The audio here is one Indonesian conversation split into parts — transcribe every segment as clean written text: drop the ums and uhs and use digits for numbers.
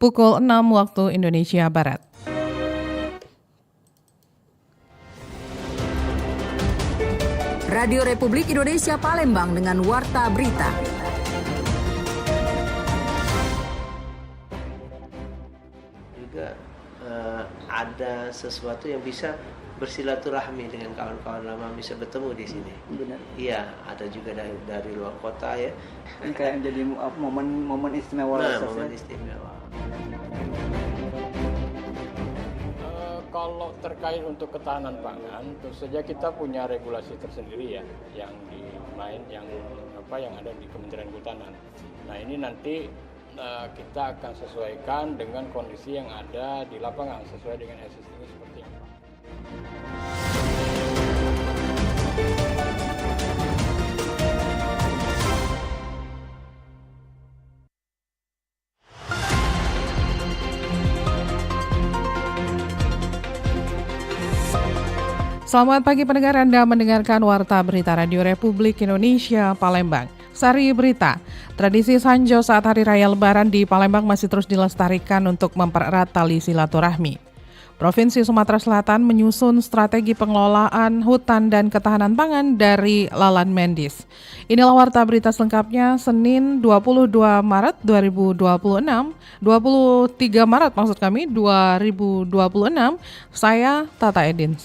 pukul 6 waktu Indonesia Barat. Radio Republik Indonesia Palembang dengan Warta Berita. Juga ada sesuatu yang bisa bersilaturahmi dengan kawan-kawan lama, bisa bertemu di sini. Benar. Iya, ada juga dari luar kota ya. Ini kayak jadi momen istimewa. Momen istimewa. Kalau terkait untuk ketahanan pangan, tentu saja kita punya regulasi tersendiri ya, yang yang ada di Kementerian Kehutanan. Nah ini nanti kita akan sesuaikan dengan kondisi yang ada di lapangan, sesuai dengan existing seperti apa. Selamat pagi pendengar, Anda mendengarkan Warta Berita Radio Republik Indonesia Palembang. Sari Berita, tradisi Sanjo saat Hari Raya Lebaran di Palembang masih terus dilestarikan untuk mempererat tali silaturahmi. Provinsi Sumatera Selatan menyusun strategi pengelolaan hutan dan ketahanan pangan dari Lalan Mendis. Inilah Warta Berita selengkapnya Senin 22 Maret 2026, 23 Maret maksud kami 2026, saya Tata Edin.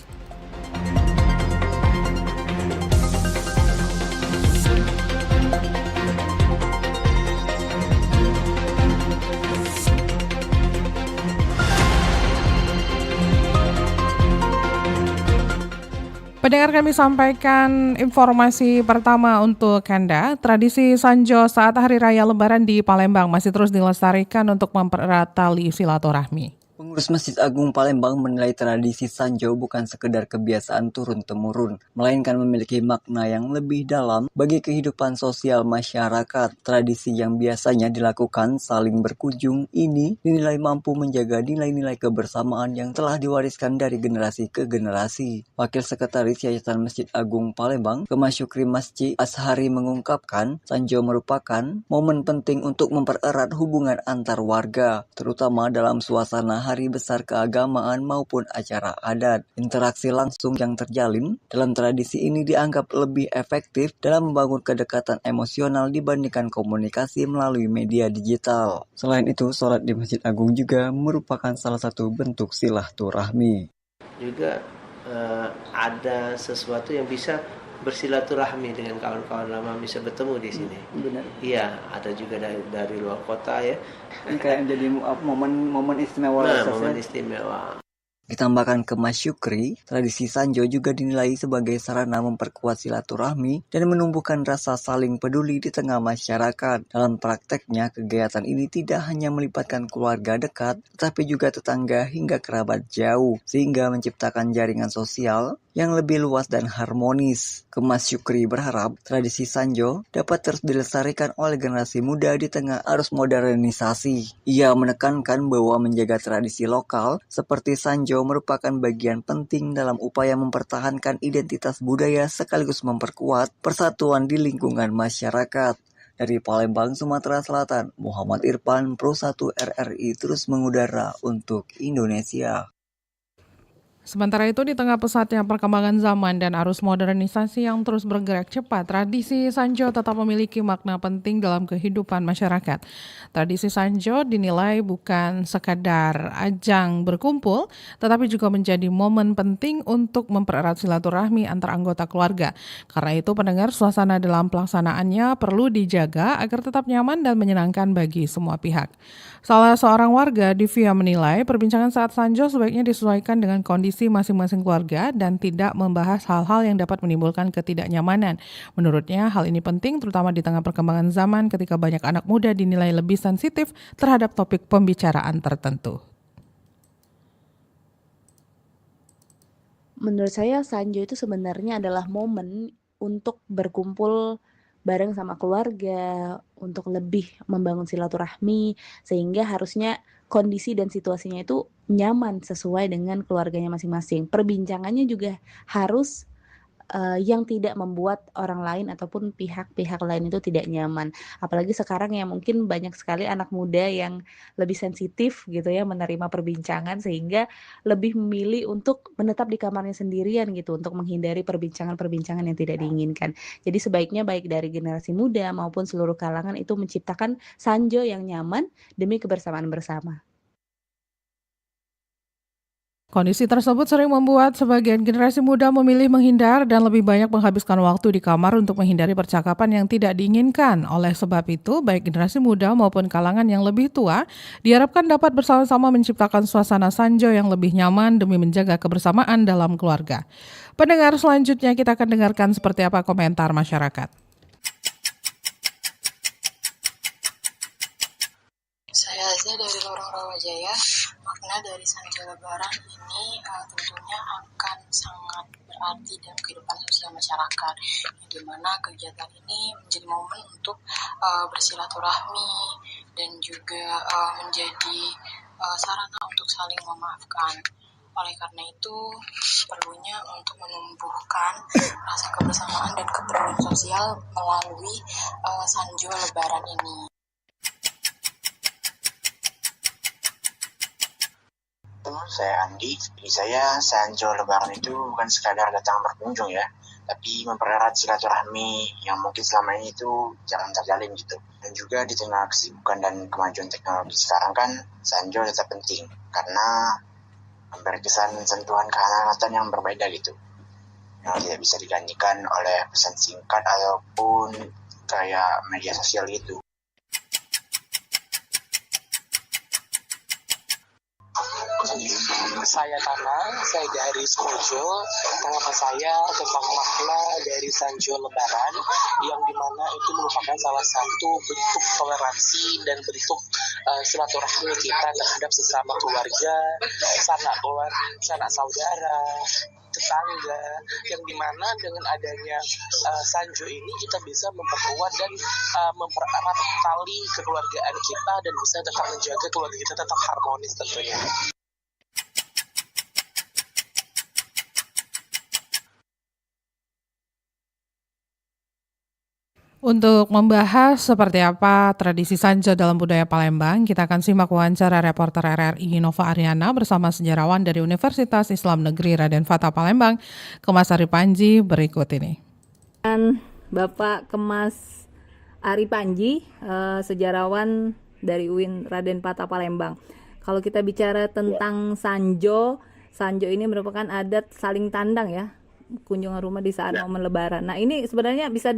Pendengar, kami sampaikan informasi pertama untuk Anda. Tradisi Sanjo saat Hari Raya Lebaran di Palembang masih terus dilestarikan untuk mempererat tali silaturahmi. Pengurus Masjid Agung Palembang menilai tradisi Sanjo bukan sekedar kebiasaan turun-temurun, melainkan memiliki makna yang lebih dalam bagi kehidupan sosial masyarakat. Tradisi yang biasanya dilakukan saling berkunjung ini dinilai mampu menjaga nilai-nilai kebersamaan yang telah diwariskan dari generasi ke generasi. Wakil Sekretaris Yayasan Masjid Agung Palembang, Kemas Syukri Masjid Ashari mengungkapkan, Sanjo merupakan momen penting untuk mempererat hubungan antar warga, terutama dalam suasana hari besar keagamaan maupun acara adat. Interaksi langsung yang terjalin dalam tradisi ini dianggap lebih efektif dalam membangun kedekatan emosional dibandingkan komunikasi melalui media digital. Selain itu, sholat di Masjid Agung juga merupakan salah satu bentuk silaturahmi. Juga ada sesuatu yang bisa bersilaturahmi dengan kawan-kawan lama, bisa bertemu di sini. Benar. Iya, ada juga dari luar kota ya. Ini kayak jadi momen istimewa. Momen istimewa. Ditambahkan Kemas Syukri, tradisi Sanjo juga dinilai sebagai sarana memperkuat silaturahmi dan menumbuhkan rasa saling peduli di tengah masyarakat. Dalam prakteknya, kegiatan ini tidak hanya melibatkan keluarga dekat, tetapi juga tetangga hingga kerabat jauh, sehingga menciptakan jaringan sosial yang lebih luas dan harmonis. Kemas Syukri berharap tradisi Sanjo dapat terus dilestarikan oleh generasi muda di tengah arus modernisasi. Ia menekankan bahwa menjaga tradisi lokal seperti Sanjo merupakan bagian penting dalam upaya mempertahankan identitas budaya sekaligus memperkuat persatuan di lingkungan masyarakat. Dari Palembang, Sumatera Selatan, Muhammad Irfan, Pro 1 RRI terus mengudara untuk Indonesia. Sementara itu, di tengah pesatnya perkembangan zaman dan arus modernisasi yang terus bergerak cepat, tradisi Sanjo tetap memiliki makna penting dalam kehidupan masyarakat. Tradisi Sanjo dinilai bukan sekadar ajang berkumpul, tetapi juga menjadi momen penting untuk mempererat silaturahmi antar anggota keluarga. Karena itu, pendengar, suasana dalam pelaksanaannya perlu dijaga agar tetap nyaman dan menyenangkan bagi semua pihak. Salah seorang warga, Divya, menilai perbincangan saat Sanjo sebaiknya disesuaikan dengan kondisi masing-masing keluarga dan tidak membahas hal-hal yang dapat menimbulkan ketidaknyamanan. Menurutnya, hal ini penting terutama di tengah perkembangan zaman ketika banyak anak muda dinilai lebih sensitif terhadap topik pembicaraan tertentu. Menurut saya Sanjo itu sebenarnya adalah momen untuk berkumpul bareng sama keluarga, untuk lebih membangun silaturahmi, sehingga harusnya kondisi dan situasinya itu nyaman sesuai dengan keluarganya masing-masing. Perbincangannya juga harus yang tidak membuat orang lain ataupun pihak-pihak lain itu tidak nyaman. Apalagi sekarang yang mungkin banyak sekali anak muda yang lebih sensitif gitu ya menerima perbincangan sehingga lebih memilih untuk menetap di kamarnya sendirian gitu untuk menghindari perbincangan-perbincangan yang tidak diinginkan. Jadi sebaiknya baik dari generasi muda maupun seluruh kalangan itu menciptakan sanjo yang nyaman demi kebersamaan bersama. Kondisi tersebut sering membuat sebagian generasi muda memilih menghindar dan lebih banyak menghabiskan waktu di kamar untuk menghindari percakapan yang tidak diinginkan. Oleh sebab itu, baik generasi muda maupun kalangan yang lebih tua diharapkan dapat bersama-sama menciptakan suasana sanjo yang lebih nyaman demi menjaga kebersamaan dalam keluarga. Pendengar, selanjutnya kita akan dengarkan seperti apa komentar masyarakat. Saya Azza dari Lorong Rawajaya. Makna dari Sanjo Lebaran ini tentunya akan sangat berarti dalam kehidupan sosial masyarakat, yang dimana kegiatan ini menjadi momen untuk bersilaturahmi dan juga menjadi sarana untuk saling memaafkan. Oleh karena itu, perlunya untuk menumbuhkan rasa kebersamaan dan kepedulian sosial melalui Sanjo Lebaran ini. Saya Andi. Bagi saya, Sanjo Lebaran itu bukan sekadar datang berkunjung ya, tapi mempererat silaturahmi yang mungkin selama ini itu jarang terjalin gitu. Dan juga di tengah kesibukan dan kemajuan teknologi sekarang kan, Sanjo tetap penting karena memberi kesan sentuhan kehangatan yang berbeda gitu, yang tidak bisa digantikan oleh pesan singkat ataupun kayak media sosial gitu. Saya Tanang, saya dari Skojo. Tanggapan saya tentang makna dari Sanjo Lebaran yang dimana itu merupakan salah satu bentuk toleransi dan bentuk silaturahmi kita terhadap sesama keluarga, sanak saudara, tetangga, yang dimana dengan adanya Sanjo ini kita bisa memperkuat dan mempererat tali kekeluargaan kita dan bisa tetap menjaga keluarga kita tetap harmonis tentunya. Untuk membahas seperti apa tradisi Sanjo dalam budaya Palembang, kita akan simak wawancara reporter RRI Nova Ariana bersama sejarawan dari Universitas Islam Negeri Raden Fatah Palembang, Kemas Ari Panji, berikut ini. Dan Bapak Kemas Ari Panji, sejarawan dari UIN Raden Fatah Palembang. Kalau kita bicara tentang Sanjo ini merupakan adat saling tandang ya, kunjungan rumah di saat momen Lebaran. Nah ini sebenarnya bisa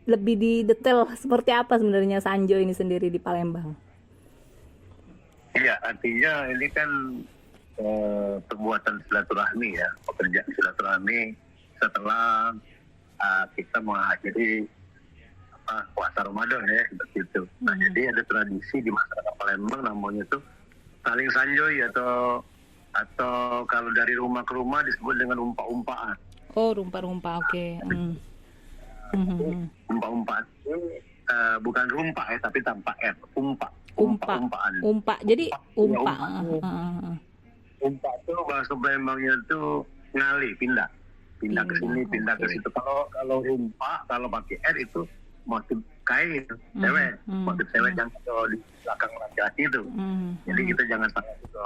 lebih didetail seperti apa sebenarnya Sanjo ini sendiri di Palembang? Iya, artinya ini kan perbuatan silaturahmi ya, pekerjaan silaturahmi setelah kita mengakhiri puasa Ramadan ya, seperti itu. Nah, jadi ada tradisi di masyarakat Palembang namanya itu saling sanjoi atau kalau dari rumah ke rumah disebut dengan umpa-umpaan. Oh, rumpa-rumpa, oke. Umpa-umpaan ini bukan rumpa ya, tapi tanpa R. Umpa-umpaan. Umpa, jadi umpa. Umpa itu bahasa Palembangnya itu ngali, pindah ke sini, pindah ke situ. Kalau rumpa, kalau pakai R itu motif kain, cewek, motif cewek yang di belakang laki-laki itu. Jadi kita jangan salah itu.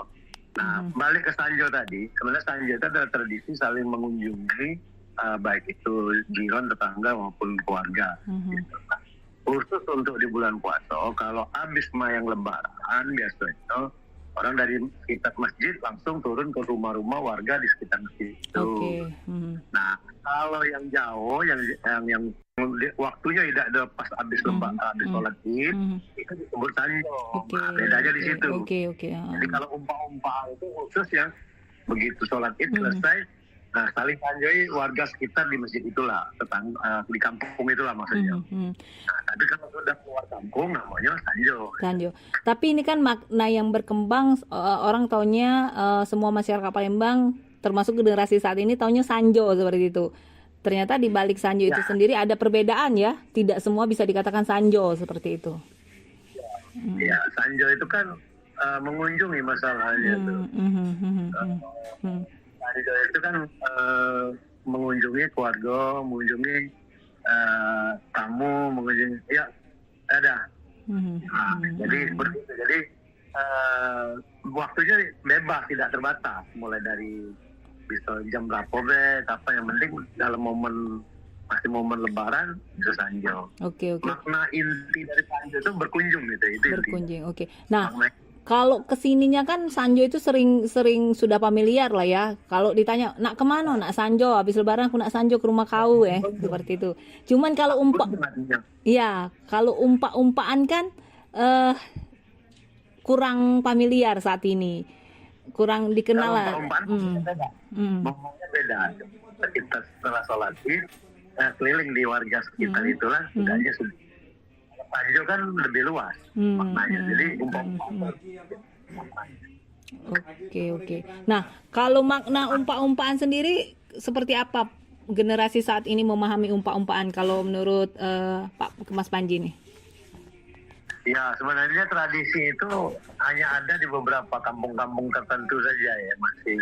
Nah, balik ke Sanjo tadi, sebenarnya Sanjo itu adalah tradisi saling mengunjungi baik itu jiran, tetangga maupun keluarga. Gitu. Nah, khusus untuk di bulan puasa, kalau habis mayang Lebaran biasanya orang dari sekitar masjid langsung turun ke rumah-rumah warga di sekitar masjid itu. Nah, kalau yang jauh, yang waktunya tidak ada pas habis Lebaran, habis sholat Id, itu disebut Sanjo. Nah, bedanya di situ. Jadi kalau umpa-umpa itu khusus yang begitu sholat Id selesai, nah saling sanjoi warga sekitar di masjid itulah, di kampung itulah maksudnya. Nah, tapi kalau sudah keluar kampung namanya Sanjo. Tapi ini kan makna yang berkembang, orang taunya semua masyarakat Palembang termasuk generasi saat ini taunya Sanjo seperti itu. Ternyata di balik Sanjo itu sendiri ada perbedaan ya, tidak semua bisa dikatakan Sanjo seperti itu. Ya, Sanjo itu kan mengunjungi masalahnya itu. Sanjo itu kan mengunjungi keluarga, mengunjungi tamu, mengunjungi ya ada. Nah, jadi seperti itu. Jadi waktunya bebas, tidak terbatas. Mulai dari bisa jam berapa apa yang penting dalam masih momen Lebaran bisa Sanjo. Oke. Makna inti dari Sanjo itu berkunjung gitu. Itu berkunjung. Oke. Nah, kalau kesininya kan Sanjo itu sering sudah familiar lah ya. Kalau ditanya, nak kemana? Nak Sanjo. Habis Lebaran aku nak Sanjo ke rumah kau seperti itu. Cuman kalau kalau umpa-umpaan kan kurang familiar saat ini, kurang dikenal lah. Momennya beda. Kita setelah sholat Id keliling di warga sekitar itulah, setidaknya sudah. Sanjo kan lebih luas maknanya. Jadi umpa-umpaan. Oke. Nah, kalau makna umpa-umpaan sendiri seperti apa generasi saat ini memahami umpa-umpaan kalau menurut Pak Mas Panji nih? Ya, sebenarnya tradisi itu hanya ada di beberapa kampung-kampung tertentu saja ya, masih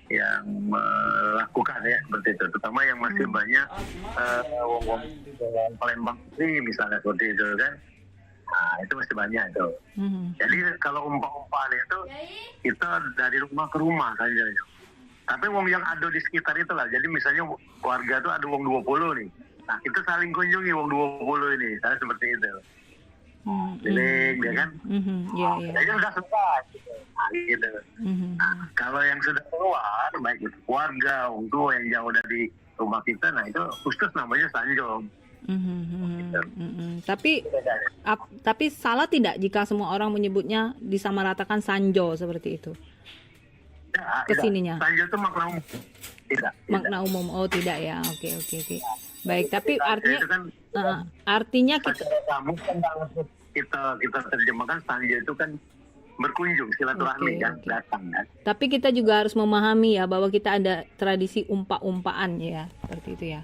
yang melakukan ya seperti itu. Terutama yang masih banyak wong Palembang ini misalnya seperti itu kan. Nah, itu masih banyak itu. Jadi kalau umpa-umpaan itu kita dari rumah ke rumah saja. Tapi wong yang ada di sekitar itulah. Jadi misalnya warga tuh ada wong 20 nih. Nah, kita saling kunjungi wong 20 ini. Saya seperti itu. Keliling, ya kan? Jadi sudah selesai. Nah, gitu. Nah, kalau yang sudah keluar, baik itu keluarga, orang tua yang jauh dari rumah kita, nah itu khusus namanya Sanjo. Tapi salah tidak jika semua orang menyebutnya disamaratakan Sanjo seperti itu? Kesininya. Sanjo itu makna umum. Tidak. Makna umum. Oh, tidak ya. Oke. Baik, tapi artinya kita terjemahkan Sanjo itu kan berkunjung, silaturahmi kan, datang kan. Tapi kita juga harus memahami ya bahwa kita ada tradisi umpa-umpaan ya, seperti itu ya.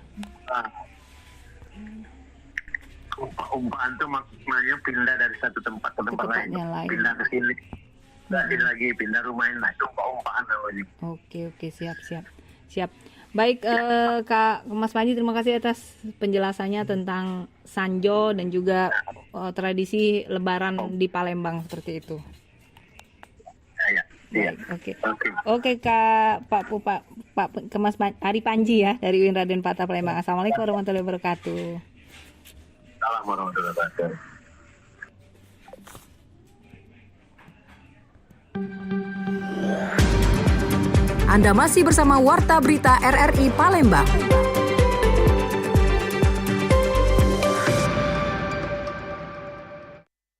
Umpa-umpaan itu maknanya pindah dari satu tempat ke tempat lain. Pindah ke sini. Lagi pindah rumah lain. Nah, itu umpa-umpaan namanya. Oke, siap. Baik, Kak Mas Panji, terima kasih atas penjelasannya tentang Sanjo dan juga tradisi Lebaran di Palembang seperti itu. Iya. Oke, Kak Mas Ari Panji ya dari UIN Raden Patah Palembang. Assalamualaikum warahmatullahi wabarakatuh. Assalamualaikum warahmatullahi wabarakatuh. Anda masih bersama Warta Berita RRI Palembang.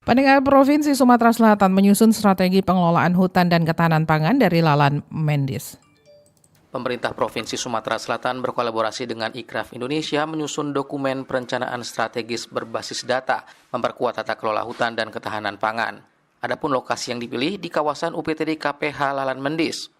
Pendengar, Provinsi Sumatera Selatan menyusun strategi pengelolaan hutan dan ketahanan pangan dari Lalan Mendis. Pemerintah Provinsi Sumatera Selatan berkolaborasi dengan Ikraf Indonesia menyusun dokumen perencanaan strategis berbasis data, memperkuat tata kelola hutan dan ketahanan pangan. Adapun lokasi yang dipilih di kawasan UPTD KPH Lalan Mendis.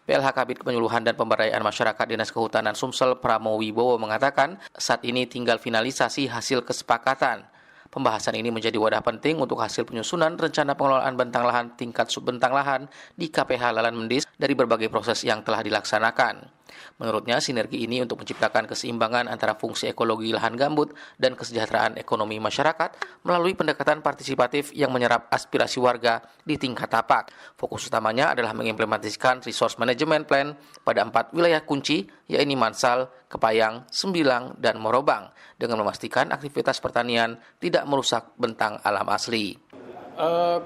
PLH Kabid Penyuluhan dan Pemberdayaan Masyarakat Dinas Kehutanan Sumsel Pramono Wibowo mengatakan saat ini tinggal finalisasi hasil kesepakatan. Pembahasan ini menjadi wadah penting untuk hasil penyusunan rencana pengelolaan bentang lahan tingkat subbentang lahan di KPH Lalan Mendis dari berbagai proses yang telah dilaksanakan. Menurutnya, sinergi ini untuk menciptakan keseimbangan antara fungsi ekologi lahan gambut dan kesejahteraan ekonomi masyarakat melalui pendekatan partisipatif yang menyerap aspirasi warga di tingkat tapak. Fokus utamanya adalah mengimplementasikan Resource Management Plan pada 4 wilayah kunci, yaitu Mansal, Kepayang, Sembilang, dan Morobang, dengan memastikan aktivitas pertanian tidak merusak bentang alam asli.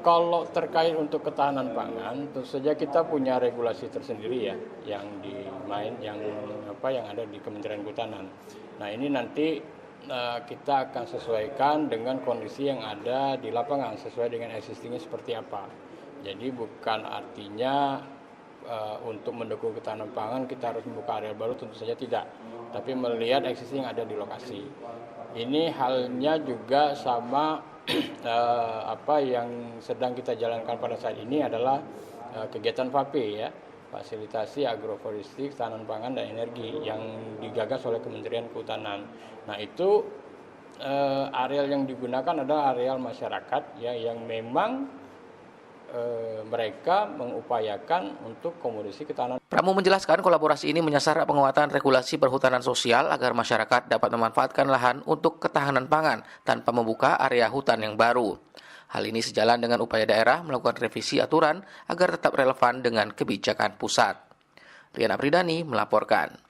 Kalau terkait untuk ketahanan pangan, tentu saja kita punya regulasi tersendiri ya, yang ada di Kementerian Kehutanan. Nah, ini nanti kita akan sesuaikan dengan kondisi yang ada di lapangan, sesuai dengan existingnya seperti apa. Jadi bukan artinya untuk mendukung ketahanan pangan kita harus membuka area baru, tentu saja tidak. Tapi melihat existing yang ada di lokasi. Ini halnya juga sama apa yang sedang kita jalankan pada saat ini adalah kegiatan FAPE ya, fasilitasi agroforestry, ketahanan pangan dan energi yang digagas oleh Kementerian Kehutanan. Nah, itu areal yang digunakan adalah areal masyarakat ya, yang memang mereka mengupayakan untuk komodisi ketahanan. Pramu menjelaskan kolaborasi ini menyasar penguatan regulasi perhutanan sosial agar masyarakat dapat memanfaatkan lahan untuk ketahanan pangan tanpa membuka area hutan yang baru. Hal ini sejalan dengan upaya daerah melakukan revisi aturan agar tetap relevan dengan kebijakan pusat. Rian Apridani melaporkan.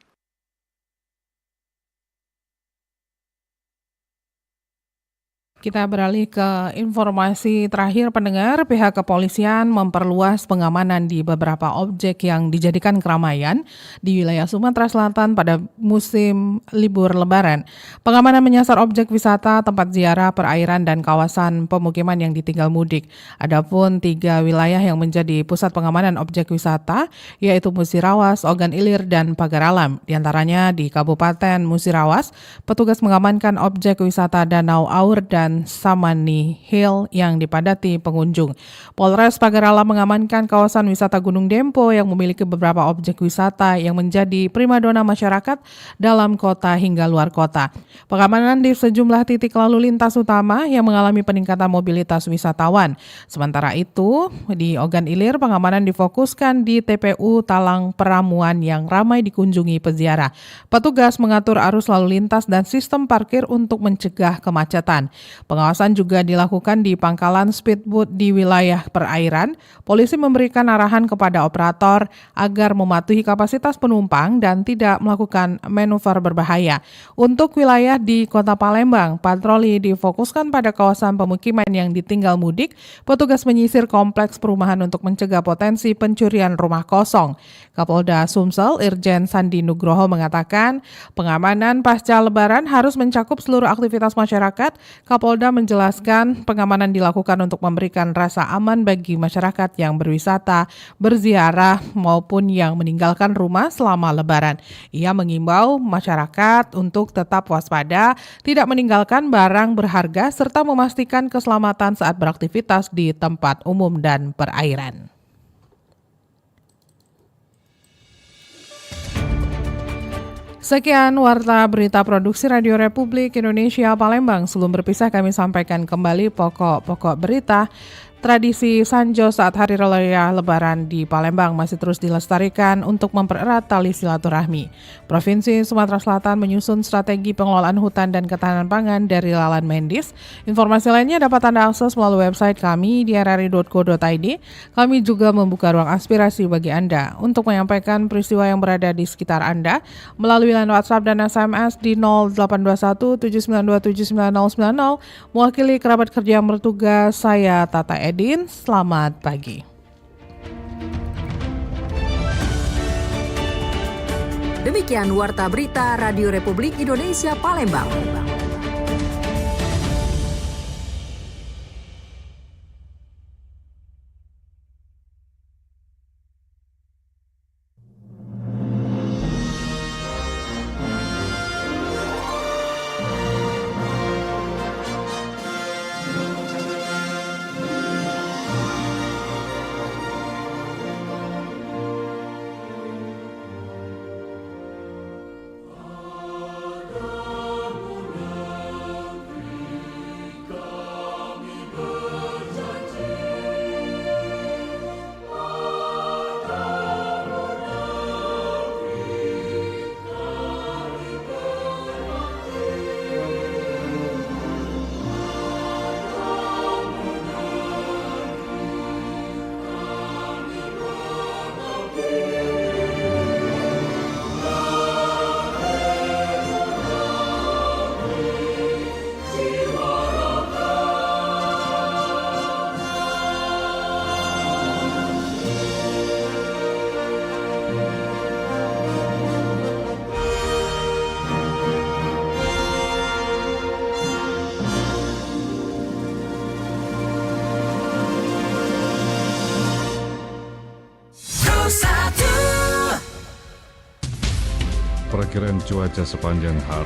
Kita beralih ke informasi terakhir pendengar, pihak kepolisian memperluas pengamanan di beberapa objek yang dijadikan keramaian di wilayah Sumatera Selatan pada musim libur Lebaran. Pengamanan menyasar objek wisata, tempat ziarah, perairan, dan kawasan pemukiman yang ditinggal mudik. Adapun 3 wilayah yang menjadi pusat pengamanan objek wisata, yaitu Musirawas, Ogan Ilir, dan Pagar Alam. Di antaranya di Kabupaten Musirawas, petugas mengamankan objek wisata Danau Aur dan Samani Hill yang dipadati pengunjung. Polres Pagar Alam mengamankan kawasan wisata Gunung Dempo yang memiliki beberapa objek wisata yang menjadi primadona masyarakat dalam kota hingga luar kota. Pengamanan di sejumlah titik lalu lintas utama yang mengalami peningkatan mobilitas wisatawan. Sementara itu, di Ogan Ilir pengamanan difokuskan di TPU Talang Peramuan yang ramai dikunjungi peziarah. Petugas mengatur arus lalu lintas dan sistem parkir untuk mencegah kemacetan. Pengawasan juga dilakukan di pangkalan speedboat di wilayah perairan. Polisi memberikan arahan kepada operator agar mematuhi kapasitas penumpang dan tidak melakukan manuver berbahaya. Untuk wilayah di Kota Palembang, patroli difokuskan pada kawasan pemukiman yang ditinggal mudik. Petugas menyisir kompleks perumahan untuk mencegah potensi pencurian rumah kosong. Kapolda Sumsel Irjen Sandi Nugroho mengatakan pengamanan pasca Lebaran harus mencakup seluruh aktivitas masyarakat. Kapolda menjelaskan pengamanan dilakukan untuk memberikan rasa aman bagi masyarakat yang berwisata, berziarah, maupun yang meninggalkan rumah selama Lebaran. Ia mengimbau masyarakat untuk tetap waspada, tidak meninggalkan barang berharga, serta memastikan keselamatan saat beraktivitas di tempat umum dan perairan. Sekian Warta Berita Produksi Radio Republik Indonesia Palembang. Sebelum berpisah kami sampaikan kembali pokok-pokok berita. Tradisi Sanjo saat Hari Raya Lebaran di Palembang masih terus dilestarikan untuk mempererat tali silaturahmi. Provinsi Sumatera Selatan menyusun strategi pengelolaan hutan dan ketahanan pangan dari Lalan Mendis. Informasi lainnya dapat Anda akses melalui website kami di rri.co.id. Kami juga membuka ruang aspirasi bagi Anda untuk menyampaikan peristiwa yang berada di sekitar Anda melalui line WhatsApp dan SMS di 0821 792 79090. Mewakili kerabat kerja yang bertugas, saya Tata Edin, selamat pagi. Demikian Warta Berita Radio Republik Indonesia Palembang. Perakiraan cuaca sepanjang hari